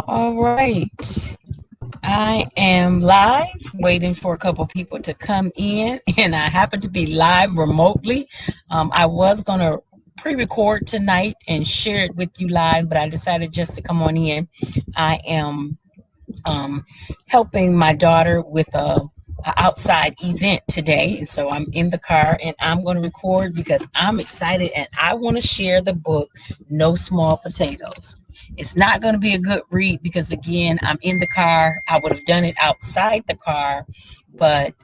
All right. I am live, waiting for a couple people to come in, and I happen to be live remotely. I was going to pre record tonight and share it with you live, but I decided just to come on in. I am um, helping my daughter with a outside event today, and so I'm in the car and I'm going to record because I'm excited and I want to share the book No Small Potatoes. It's not going to be a good read because again I'm in the car. I would have done it outside the car, but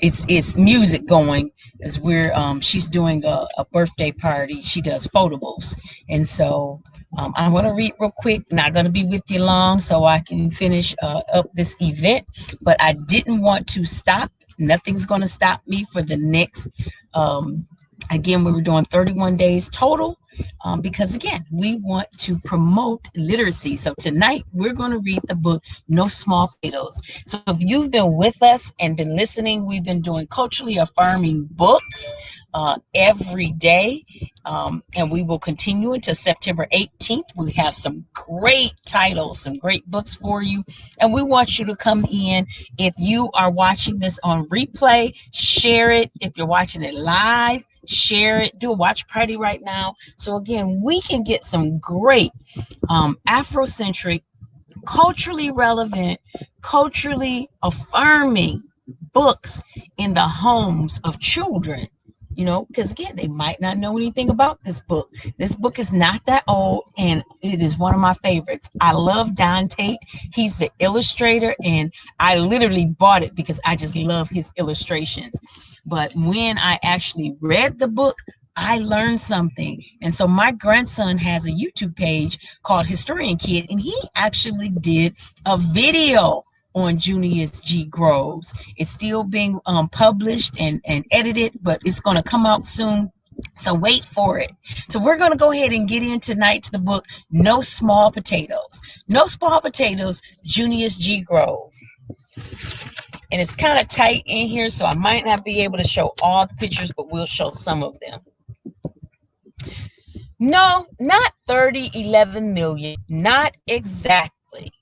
it's music going as we're she's doing a birthday party. She does photables, and so I'm going to read real quick. Not going to be with you long, so I can finish up this event. But I didn't want to stop. Nothing's going to stop me for the next. Um, Again, we were doing 31 days total. Because again, we want to promote literacy. So tonight we're going to read the book No Small Potatoes. So if you've been with us and been listening, we've been doing culturally affirming books every day. And we will continue until September 18th. We have some great titles, some great books for you. And we want you to come in. If you are watching this on replay, share it. If you're watching it live, share it. Do a watch party right now. So again, we can get some great Afrocentric, culturally relevant, culturally affirming books in the homes of children. You know, because again, they might not know anything about this book. This book is not that old, and it is one of my favorites. I love Don Tate. He's the illustrator, and I literally bought it because I just love his illustrations. But when I actually read the book, I learned something. And so my grandson has a YouTube page called Historian Kid, and he actually did a video on Junius G. Groves. It's still being published and edited, but it's going to come out soon. So wait for it. So we're going to go ahead and get in tonight to the book No Small Potatoes. No Small Potatoes, Junius G. Grove. And it's kind of tight in here, so I might not be able to show all the pictures, but we'll show some of them. No, not 30, 11 million. Not exactly.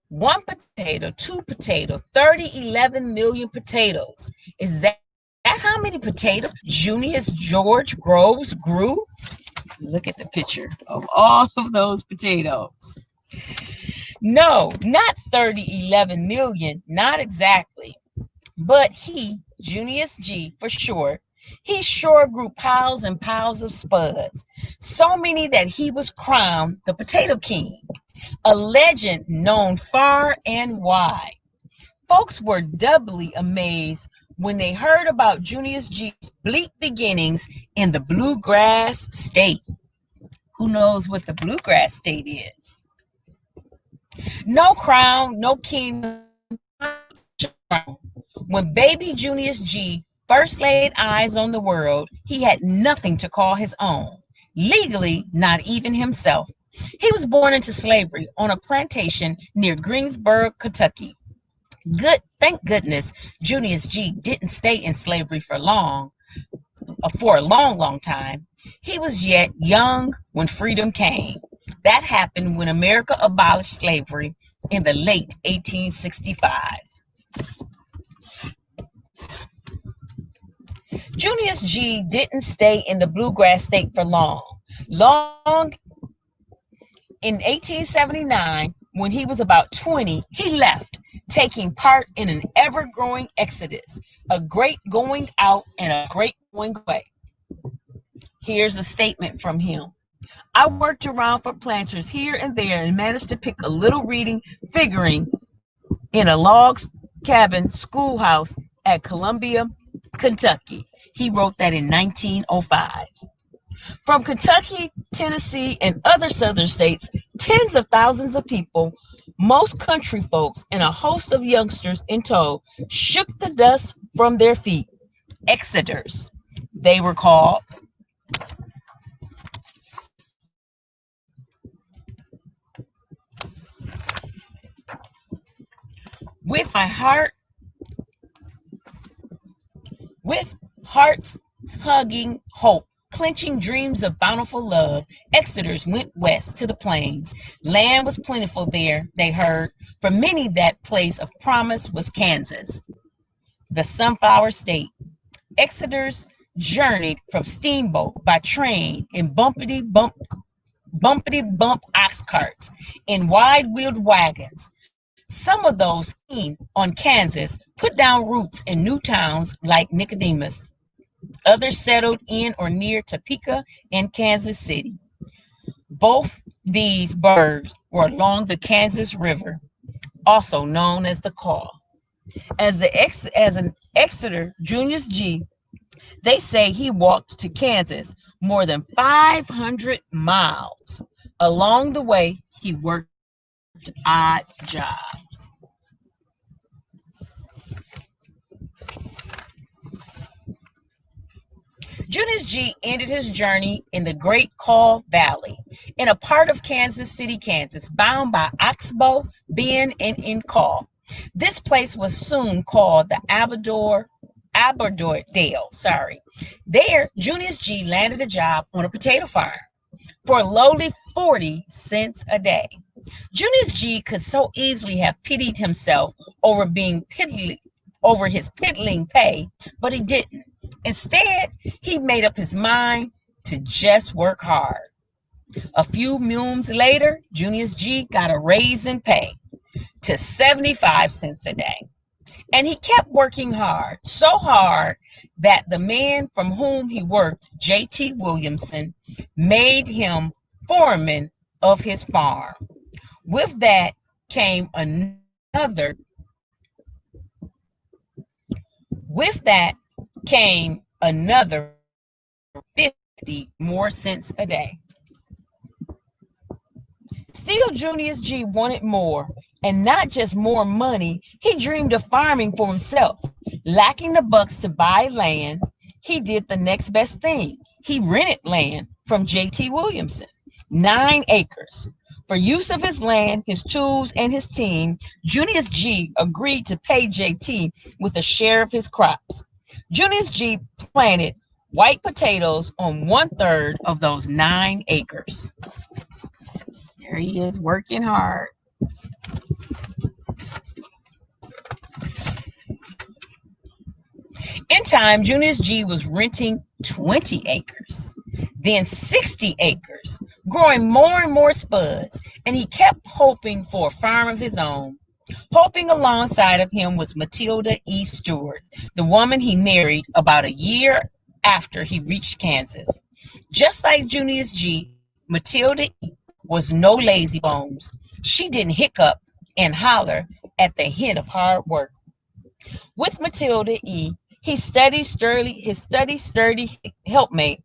One potato, two potatoes, 30, 11 million potatoes. Is that how many potatoes Junius George Groves grew? Look at the picture of all of those potatoes. No, not 30, 11 million. Not exactly. But he, Junius G for short, he sure grew piles and piles of spuds. So many that he was crowned the Potato King, a legend known far and wide. Folks were doubly amazed when they heard about Junius G's bleak beginnings in the Bluegrass State. Who knows what the Bluegrass State is? No crown, no kingdom. When baby Junius G first laid eyes on the world, he had nothing to call his own. Legally, not even himself. He was born into slavery on a plantation near Greensboro, Kentucky. Thank goodness Junius G didn't stay in slavery for a long, long time. He was yet young when freedom came. That happened when America abolished slavery in the late 1865. Junius G didn't stay in the Bluegrass State for long. Long in 1879, when he was about 20, he left, taking part in an ever-growing exodus, a great going out and a great going away. Here's a statement from him. I worked around for planters here and there and managed to pick a little reading figuring in a log cabin schoolhouse at Columbia, Kentucky. He wrote that in 1905. From Kentucky, Tennessee, and other southern states, tens of thousands of people, most country folks, and a host of youngsters in tow, shook the dust from their feet. Exoders, they were called. With my heart, with hearts hugging hope clenching dreams of bountiful love, Exeters went west to the plains. Land was plentiful there, they heard. For many, that place of promise was Kansas, the sunflower state. Exeter's journeyed from steamboat by train in bumpity bump ox carts, in wide wheeled wagons. Some of those keen on Kansas put down roots in new towns like Nicodemus. Others settled in or near Topeka and Kansas City. Both these burghs were along the Kansas River, also known as the Kaw. As an Exeter Junius G, they say he walked to Kansas more than 500 miles. Along the way, he worked odd jobs. Junius G ended his journey in the Great Kaw Valley, in a part of Kansas City, Kansas, bound by Oxbow, Bend, and Kaw. This place was soon called the Aberdale. There, Junius G landed a job on a potato farm for a lowly 40 cents a day. Junius G could so easily have pitied himself over over his piddling pay, but he didn't. Instead, he made up his mind to just work hard. A few moons later, Junius G got a raise in pay to 75 cents a day. And he kept working hard, so hard that the man from whom he worked, J.T. Williamson, made him foreman of his farm. With that came another with that came another 50 more cents a day. Still, Junius G wanted more, and not just more money. He dreamed of farming for himself. Lacking the bucks to buy land, he did the next best thing. He rented land from J.T. Williamson, 9 acres. For use of his land, his tools, and his team, Junius G agreed to pay J.T. with a share of his crops. Junius G planted white potatoes on 1/3 of those 9 acres. There he is working hard. In time, Junius G was renting 20 acres, then 60 acres, growing more and more spuds, and he kept hoping for a farm of his own. Hoping alongside of him was Matilda E. Stewart, the woman he married about a year after he reached Kansas. Just like Junius G, Matilda E. was no lazy bones. She didn't hiccup and holler at the hint of hard work. With Matilda E., his sturdy helpmate,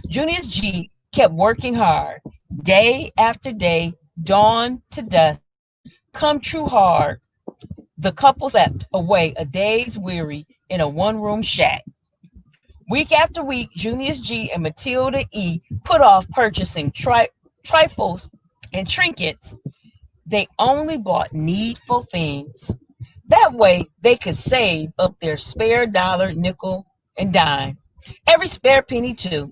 Junius G kept working hard, day after day, dawn to dusk. Come true hard, the couple slept away a day's weary in a one-room shack. Week after week, Junius G and Matilda E put off purchasing trifles and trinkets. They only bought needful things. That way, they could save up their spare dollar, nickel, and dime. Every spare penny, too.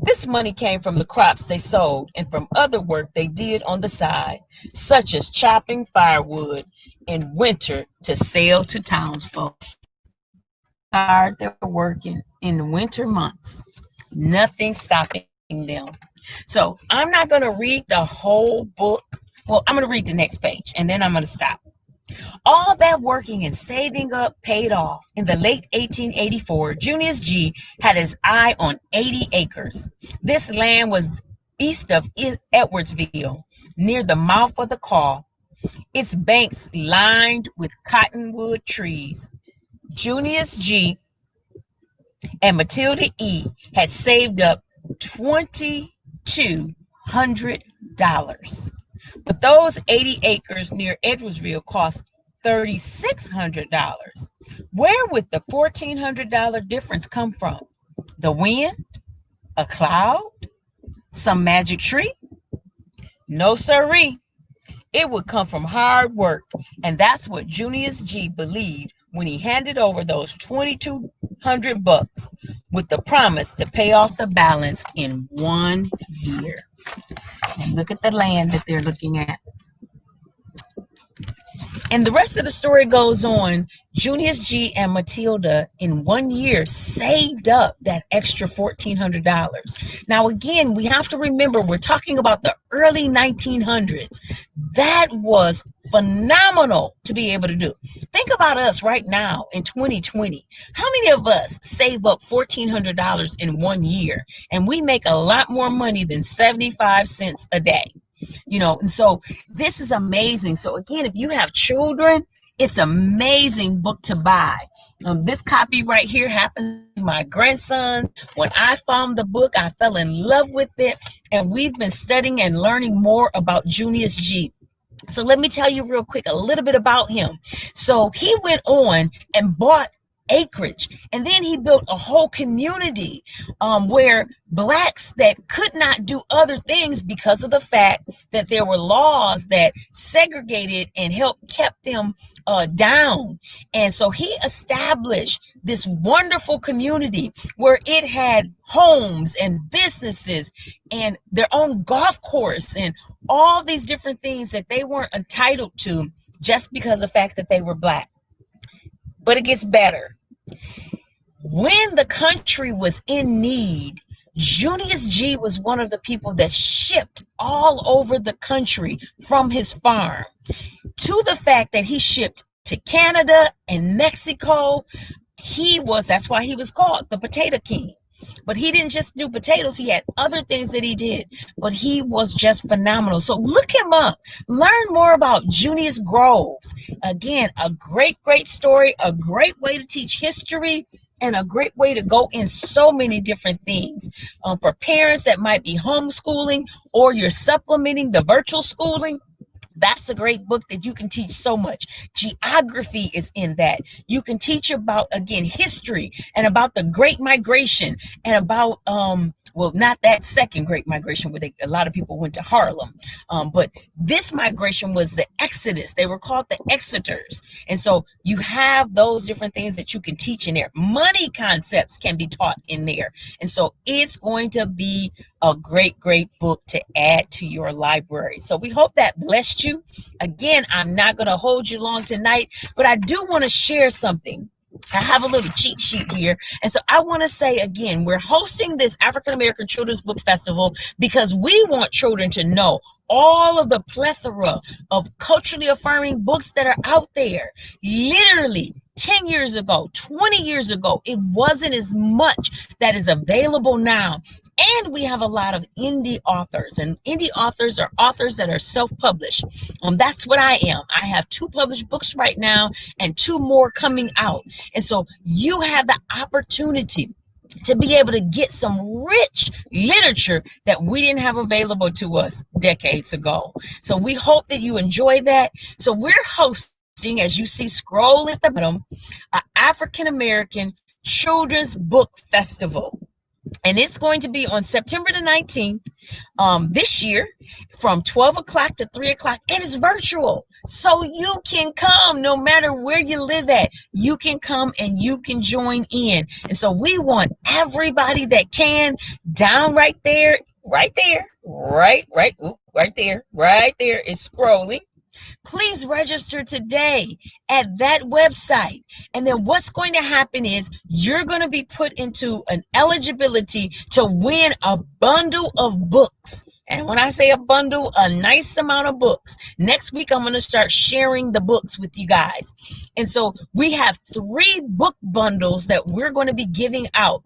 This money came from the crops they sold and from other work they did on the side, such as chopping firewood in winter to sell to townsfolk. Hard they were working in the winter months. Nothing stopping them. So I'm not going to read the whole book. Well, I'm going to read the next page, and then I'm going to stop. All that working and saving up paid off. In the late 1884, Junius G had his eye on 80 acres. This land was east of Edwardsville, near the mouth of the Kaw, its banks lined with cottonwood trees. Junius G and Matilda E had saved up $2,200. But those 80 acres near Edwardsville cost $3,600. Where would the $1,400 difference come from? The wind? A cloud? Some magic tree? No, sirree. It would come from hard work, and that's what Junius G believed when he handed over those 2,200 bucks with the promise to pay off the balance in 1 year. And look at the land that they're looking at. And the rest of the story goes on. Junius G and Matilda in 1 year saved up that extra $1,400. Now, again, we have to remember we're talking about the early 1900s. That was phenomenal to be able to do. Think about us right now in 2020. How many of us save up $1,400 in 1 year? And we make a lot more money than 75 cents a day. And so this is amazing. So again, if you have children, it's an amazing book to buy. This copy right here happens to my grandson. When I found the book, I fell in love with it, and we've been studying and learning more about Junius G. So let me tell you real quick a little bit about him. So he went on and bought acreage, and then he built a whole community where blacks that could not do other things because of the fact that there were laws that segregated and kept them down. And so he established this wonderful community where it had homes and businesses and their own golf course and all these different things that they weren't entitled to just because of the fact that they were black. But it gets better. When the country was in need, Junius G was one of the people that shipped all over the country from his farm, to the fact that he shipped to Canada and Mexico. That's why he was called the Potato King. But he didn't just do potatoes. He had other things that he did. But he was just phenomenal. So look him up. Learn more about Junius Groves. Again, a great, great story, a great way to teach history, and a great way to go in so many different things. For parents that might be homeschooling or you're supplementing the virtual schooling, that's a great book that you can teach so much. Geography is in that. You can teach about, again, history and about the Great Migration and about, not that second Great Migration where a lot of people went to Harlem. But this migration was the Exodus. They were called the Exeters. And so you have those different things that you can teach in there. Money concepts can be taught in there. And so it's going to be a great, great book to add to your library. So we hope that blessed you. Again, I'm not going to hold you long tonight, but I do want to share something. I have a little cheat sheet here. And so I want to say again, we're hosting this African American Children's Book Festival because we want children to know all of the plethora of culturally affirming books that are out there. Literally 10 years ago, 20 years ago, it wasn't as much that is available now. And we have a lot of indie authors, and indie authors are authors that are self-published. That's what I am. I have 2 published books right now and 2 more coming out. And so you have the opportunity to be able to get some rich literature that we didn't have available to us decades ago. So we hope that you enjoy that. So we're hosting, as you see scrolling at the bottom, an African American Children's Book Festival. And it's going to be on September the 19th this year from 12 o'clock to 3 o'clock. And it's virtual. So you can come no matter where you live at. You can come and you can join in. And so we want everybody that can down right there is scrolling. Please register today at that website. And then what's going to happen is you're going to be put into an eligibility to win a bundle of books. And when I say a bundle, a nice amount of books. Next week, I'm going to start sharing the books with you guys. And so we have 3 book bundles that we're going to be giving out.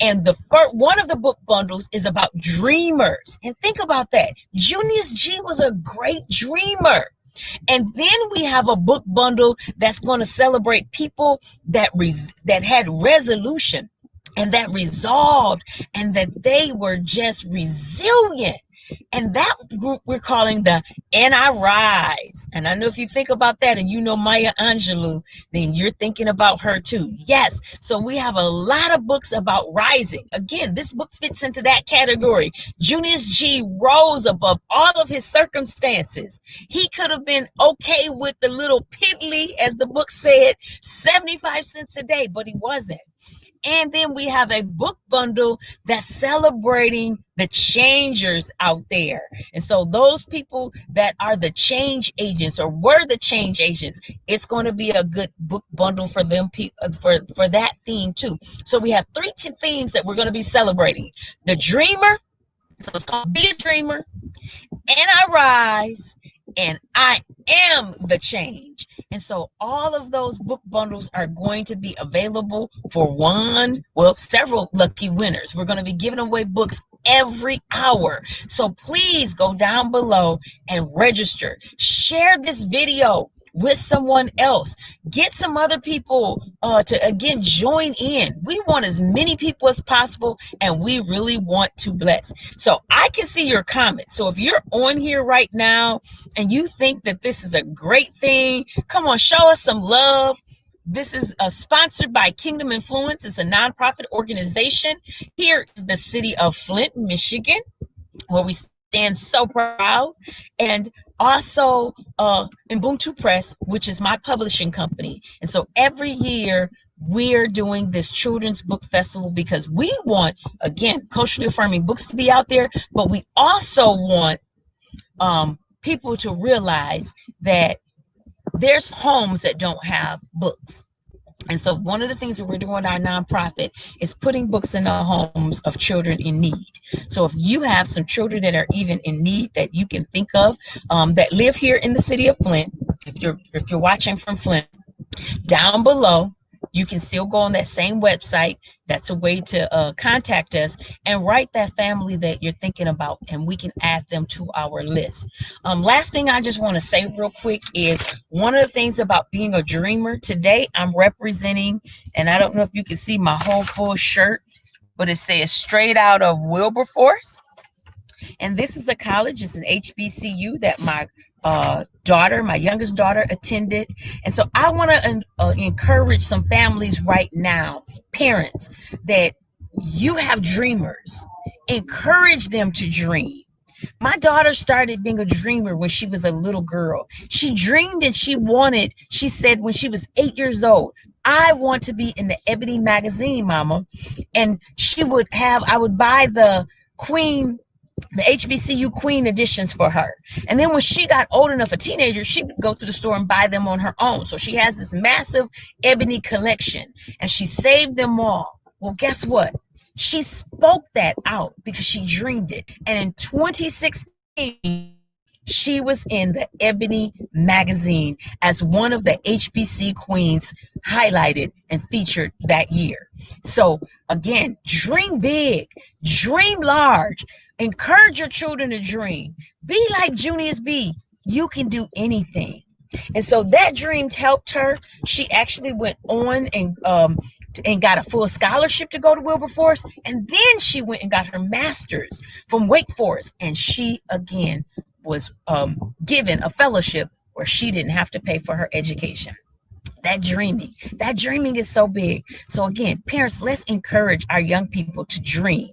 And the first one of the book bundles is about dreamers. And think about that. Junius G was a great dreamer. And then we have a book bundle that's going to celebrate people that had resolution and that resolved and that they were just resilient. And that group we're calling the And I Rise. And I know if you think about that and you know Maya Angelou, then you're thinking about her too. Yes. So we have a lot of books about rising. Again, this book fits into that category. Junius G rose above all of his circumstances. He could have been okay with the little piddly, as the book said, 75 cents a day, but he wasn't. And then we have a book bundle that's celebrating the changers out there. And so those people that are the change agents or were the change agents, it's going to be a good book bundle for them, for that theme too. So we have three themes that we're going to be celebrating. The dreamer, so it's called Be a Dreamer, And I Rise, and I Am the Change. And so all of those book bundles are going to be available for several lucky winners. We're going to be giving away books every hour. So please go down below and register. Share this video with someone else. Get some other people to, again, join in. We want as many people as possible, and we really want to bless. So I can see your comments. So if you're on here right now and you think that this is a great thing, come on, show us some love. This is sponsored by Kingdom Influence. It's a nonprofit organization here in the city of Flint, Michigan, where we stand so proud. And also Ubuntu Press, which is my publishing company. And so every year we're doing this children's book festival because we want, again, culturally affirming books to be out there, but we also want people to realize that there's homes that don't have books. And so one of the things that we're doing in our nonprofit is putting books in the homes of children in need. So if you have some children that are even in need that you can think of, that live here in the city of Flint, if you're watching from Flint, down below, you can still go on that same website. That's a way to contact us and write that family that you're thinking about, and we can add them to our list. Last thing I just want to say real quick is one of the things about being a dreamer. Today I'm representing, and I don't know if you can see my whole full shirt, but it says straight out of Wilberforce. And this is a college, it's an HBCU that my my youngest daughter attended. And so I want to encourage some families right now, parents, that you have dreamers. Encourage them to dream. My daughter started being a dreamer when she was a little girl. She dreamed and she said when she was 8 years old, I want to be in the Ebony magazine, Mama. And I would buy the HBCU Queen editions for her. And then when she got old enough, a teenager, she would go to the store and buy them on her own. So she has this massive ebony collection and she saved them all. Well, guess what? She spoke that out because she dreamed it. And in 2016, she was in the Ebony magazine as one of the HBC queens highlighted and featured that year. So again, dream big, dream large, encourage your children to dream. Be like Junius B. You can do anything. And so that dream helped her. She actually went on and got a full scholarship to go to Wilberforce. And then she went and got her master's from Wake Forest. And she, again, was given a fellowship where she didn't have to pay for her education. That dreaming is so big. So again, parents, let's encourage our young people to dream.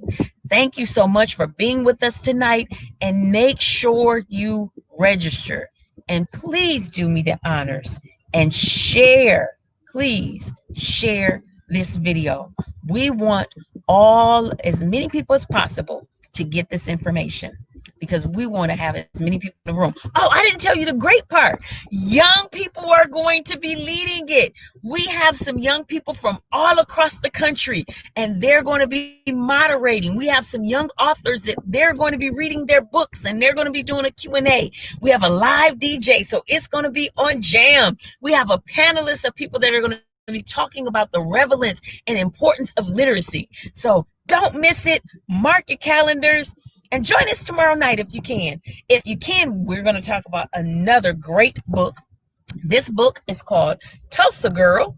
Thank you so much for being with us tonight, and make sure you register. And please do me the honors and share, please share this video. We want as many people as possible to get this information, because we want to have as many people in the room. Oh, I didn't tell you the great part. Young people are going to be leading it. We have some young people from all across the country, and they're going to be moderating. We have some young authors that they're going to be reading their books, and they're going to be doing a Q&A. We have a live DJ, so it's going to be on Jam. We have a panelist of people that are going to be talking about the relevance and importance of literacy. So don't miss it. Mark your calendars. And join us tomorrow night if you can. If you can, we're going to talk about another great book. This book is called Tulsa Girl,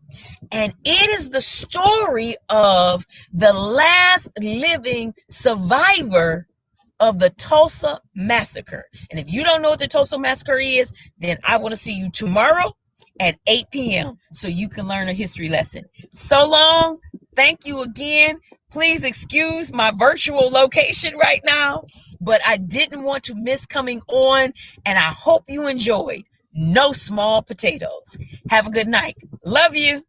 and it is the story of the last living survivor of the Tulsa Massacre. And if you don't know what the Tulsa Massacre is, then I want to see you tomorrow at 8 p.m. so you can learn a history lesson. So long. Thank you again. Please excuse my virtual location right now, but I didn't want to miss coming on, and I hope you enjoyed. No small potatoes. Have a good night. Love you.